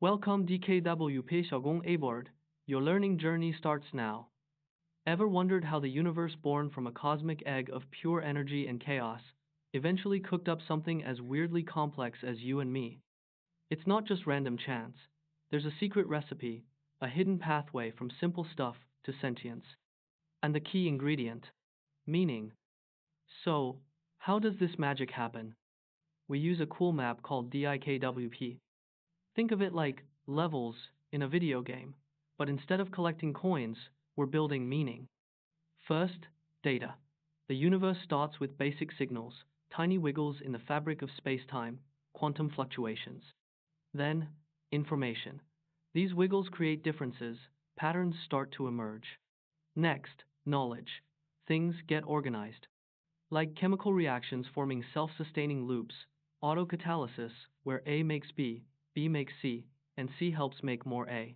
Welcome DKWP 小工 aboard. Your learning journey starts now. Ever wondered how the universe born from a cosmic egg of pure energy and chaos eventually cooked up something as weirdly complex as you and me? It's not just random chance. There's a secret recipe, a hidden pathway from simple stuff to sentience. And the key ingredient, meaning. So, how does this magic happen? We use a cool map called DIKWP. Think of it like levels in a video game, but instead of collecting coins, we're building meaning. First, data. The universe starts with basic signals, tiny wiggles in the fabric of space-time, quantum fluctuations. Then, information. These wiggles create differences, patterns start to emerge. Next, knowledge. Things get organized. Like chemical reactions forming self-sustaining loops, autocatalysis, where A makes B, B makes C, and C helps make more A.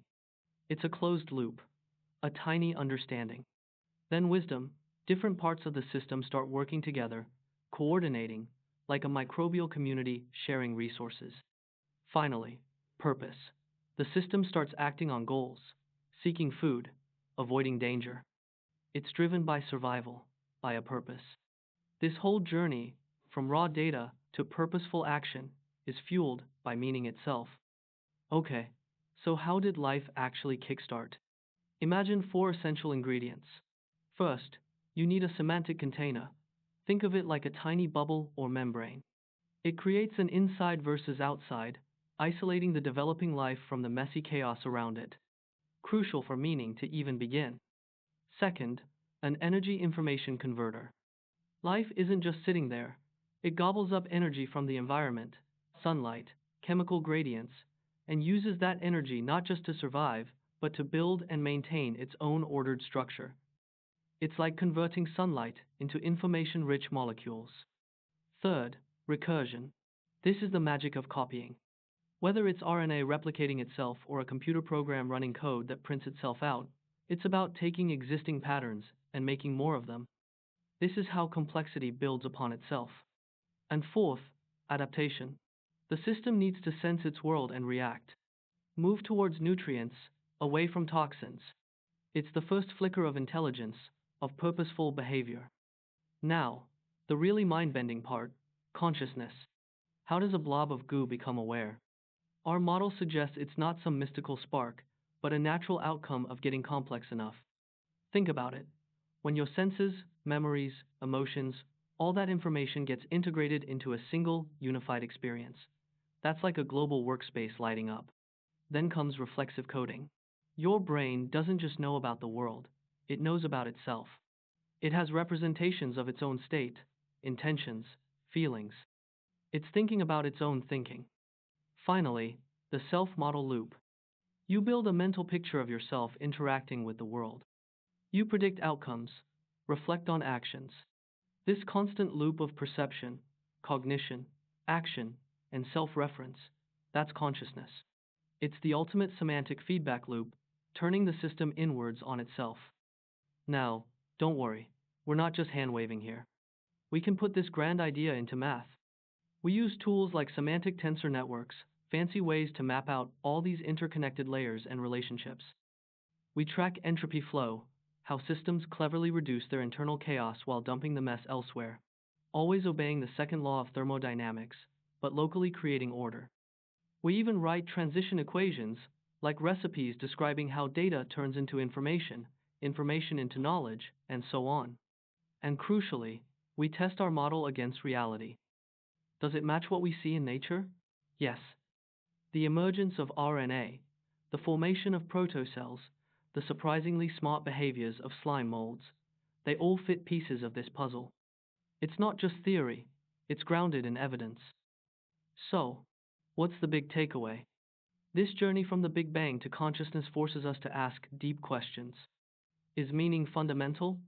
It's a closed loop, a tiny understanding. Then wisdom, different parts of the system start working together, coordinating, like a microbial community sharing resources. Finally, purpose. The system starts acting on goals, seeking food, avoiding danger. It's driven by survival, by a purpose. This whole journey, from raw data to purposeful action, is fueled by meaning itself. Okay, so how did life actually kickstart? Imagine four essential ingredients. First, you need a semantic container. Think of it like a tiny bubble or membrane. It creates an inside versus outside, isolating the developing life from the messy chaos around it. Crucial for meaning to even begin. Second, an energy information converter. Life isn't just sitting there. It gobbles up energy from the environment, sunlight, chemical gradients, and uses that energy not just to survive, but to build and maintain its own ordered structure. It's like converting sunlight into information-rich molecules. Third, recursion. This is the magic of copying. Whether it's RNA replicating itself or a computer program running code that prints itself out, it's about taking existing patterns and making more of them. This is how complexity builds upon itself. And fourth, adaptation. The system needs to sense its world and react. Move towards nutrients, away from toxins. It's the first flicker of intelligence, of purposeful behavior. Now, the really mind-bending part, consciousness. How does a blob of goo become aware? Our model suggests it's not some mystical spark, but a natural outcome of getting complex enough. Think about it. When your senses, memories, emotions, all that information gets integrated into a single, unified experience. That's like a global workspace lighting up. Then comes reflexive coding. Your brain doesn't just know about the world, it knows about itself. It has representations of its own state, intentions, feelings. It's thinking about its own thinking. Finally, the self-model loop. You build a mental picture of yourself interacting with the world. You predict outcomes, reflect on actions. This constant loop of perception, cognition, action, and self-reference, that's consciousness. It's the ultimate semantic feedback loop, turning the system inwards on itself. Now, don't worry, we're not just hand-waving here. We can put this grand idea into math. We use tools like semantic tensor networks, fancy ways to map out all these interconnected layers and relationships. We track entropy flow, how systems cleverly reduce their internal chaos while dumping the mess elsewhere, always obeying the second law of thermodynamics, but locally creating order. We even write transition equations, like recipes describing how data turns into information, information into knowledge, and so on. And crucially, we test our model against reality. Does it match what we see in nature? Yes. The emergence of RNA, the formation of protocells, the surprisingly smart behaviors of slime molds, they all fit pieces of this puzzle. It's not just theory, it's grounded in evidence. So, what's the big takeaway? This journey from the Big Bang to consciousness forces us to ask deep questions. Is meaning fundamental?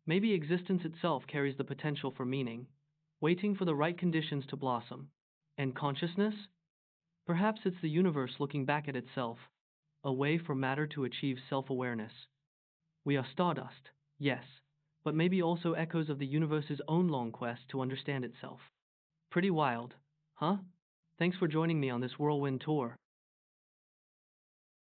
Maybe existence itself carries the potential for meaning, waiting for the right conditions to blossom. And consciousness? Perhaps it's the universe looking back at itself, a way for matter to achieve self-awareness. We are stardust, yes, but maybe also echoes of the universe's own long quest to understand itself. Pretty wild, huh? Thanks for joining me on this whirlwind tour.